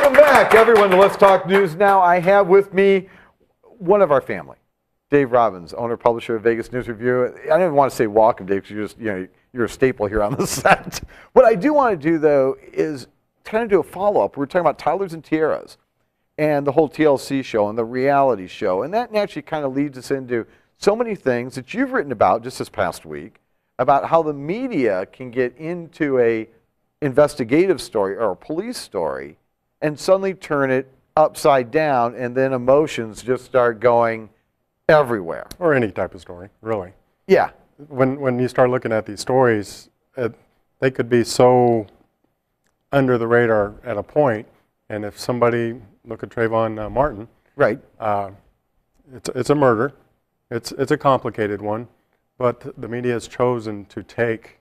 Welcome back, everyone, to Let's Talk News Now. I have with me one of our family, Dave Robbins, owner, publisher of Vegas News Review. I don't even want to say welcome, Dave, because you're a staple here on the set. What I do want to do, though, is kind of do a follow-up. We're talking about Toddlers and Tiaras and the whole TLC show and the reality show, and that naturally kind of leads us into so many things that you've written about just this past week about how the media can get into a investigative story or a police story and suddenly turn it upside down, and then emotions just start going everywhere. Or any type of story, really. Yeah. When you start looking at these stories, they could be so under the radar at a point, and if somebody, look at Trayvon Martin. Right. It's a murder. It's a complicated one, but the media has chosen to take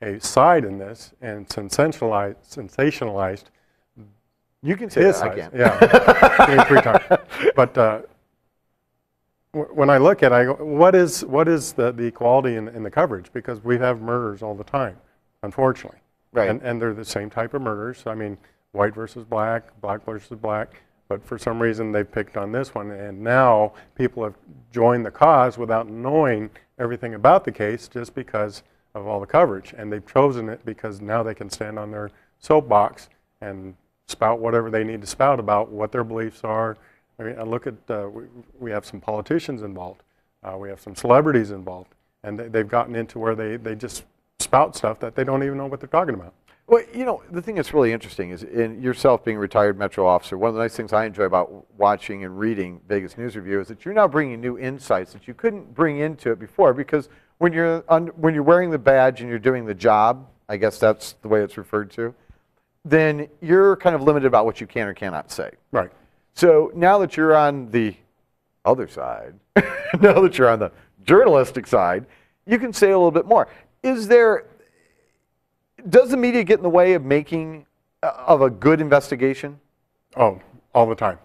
a side in this and sensationalized. You can say that, I can't. Yeah, give me 3 times. But when I look at it, I go, what is the equality in the coverage? Because we have murders all the time, unfortunately. Right. And they're the same type of murders. I mean, white versus black, black versus black. But for some reason, they've picked on this one. And now people have joined the cause without knowing everything about the case just because of all the coverage. And they've chosen it because now they can stand on their soapbox and spout whatever they need to spout about what their beliefs are. I mean, look at, we have some politicians involved. We have some celebrities involved. And they've gotten into where they just spout stuff that they don't even know what they're talking about. Well, you know, the thing that's really interesting is, in yourself being a retired Metro officer, one of the nice things I enjoy about watching and reading Vegas News Review is that you're now bringing new insights that you couldn't bring into it before, because when you're wearing the badge and you're doing the job, I guess that's the way it's referred to, then you're kind of limited about what you can or cannot say. Right. So now that you're on the other side, now that you're on the journalistic side, you can say a little bit more. Does the media get in the way of making of a good investigation? Oh, all the time.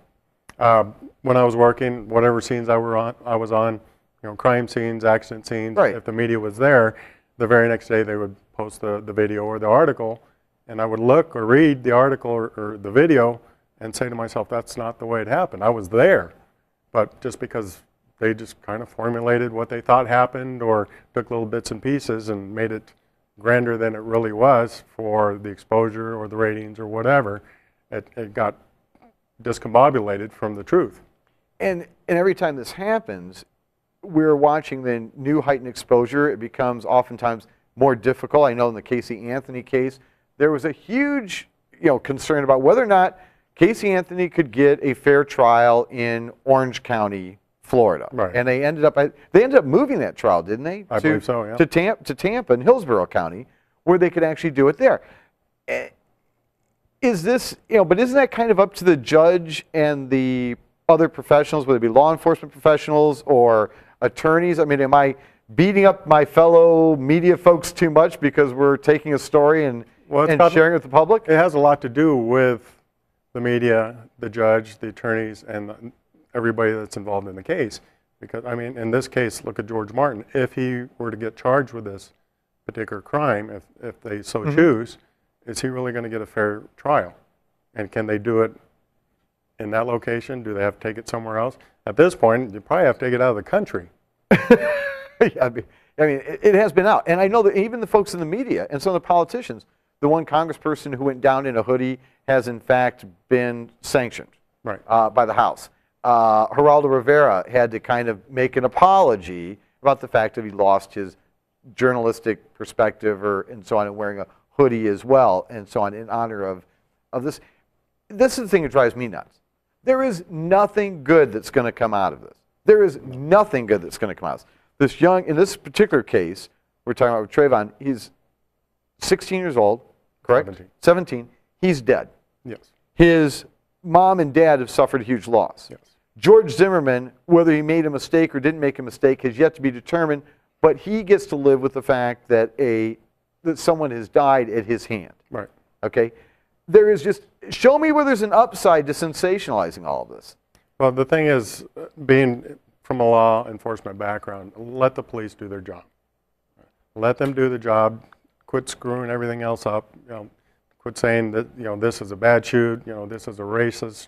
When I was working, whatever scenes I was on, you know, crime scenes, accident scenes. Right. If the media was there, the very next day they would post the video or the article, and I would look or read the article or the video and say to myself, that's not the way it happened. I was there, but just because they just kind of formulated what they thought happened or took little bits and pieces and made it grander than it really was for the exposure or the ratings or whatever, it got discombobulated from the truth. And every time this happens, we're watching the new heightened exposure. It becomes oftentimes more difficult. I know in the Casey Anthony case, there was a huge concern about whether or not Casey Anthony could get a fair trial in Orange County, Florida. Right. And they ended up moving that trial, didn't they? I believe so, yeah. To Tampa and Hillsborough County, where they could actually do it there. Is this, but isn't that kind of up to the judge and the other professionals, whether it be law enforcement professionals or attorneys? I mean, am I beating up my fellow media folks too much because we're taking a story and sharing it with the public? It has a lot to do with the media, the judge, the attorneys, and everybody that's involved in the case. Because, I mean, in this case, look at George Martin. If he were to get charged with this particular crime, if they so choose, is he really going to get a fair trial? And can they do it in that location? Do they have to take it somewhere else? At this point, you probably have to take it out of the country. Yeah, I mean, it has been out. And I know that even the folks in the media and some of the politicians, the one congressperson who went down in a hoodie has in fact been sanctioned by the House. Geraldo Rivera had to kind of make an apology about the fact that he lost his journalistic perspective and so on, and wearing a hoodie as well and so on in honor of this. This is the thing that drives me nuts. There is nothing good that's going to come out of this. There is nothing good that's going to come out of this. In this particular case, we're talking about Trayvon, he's 16 years old, correct? 17. He's dead. Yes. His mom and dad have suffered a huge loss. Yes. George Zimmerman, whether he made a mistake or didn't make a mistake, has yet to be determined, but he gets to live with the fact that someone has died at his hand. Right. Okay? There is just, show me where there's an upside to sensationalizing all of this. Well, the thing is, being from a law enforcement background, let the police do their job. Let them do the job. Quit screwing everything else up. quit saying that, you know, this is a bad shoot, you know, this is a racist.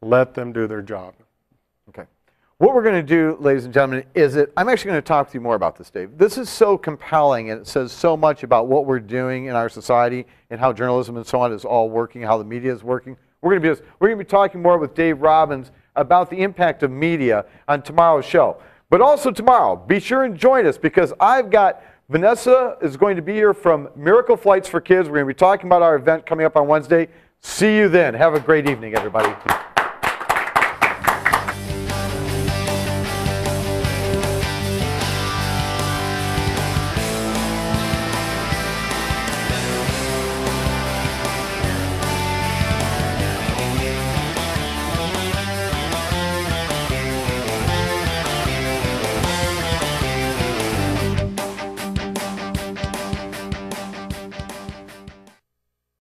Let them do their job. Okay. What we're going to do, ladies and gentlemen, is I'm actually going to talk to you more about this, Dave. This is so compelling, and it says so much about what we're doing in our society and how journalism and so on is all working, how the media is working. We're going to be talking more with Dave Robbins about the impact of media on tomorrow's show. But also tomorrow, be sure and join us, because I've got Vanessa is going to be here from Miracle Flights for Kids. We're going to be talking about our event coming up on Wednesday. See you then. Have a great evening, everybody.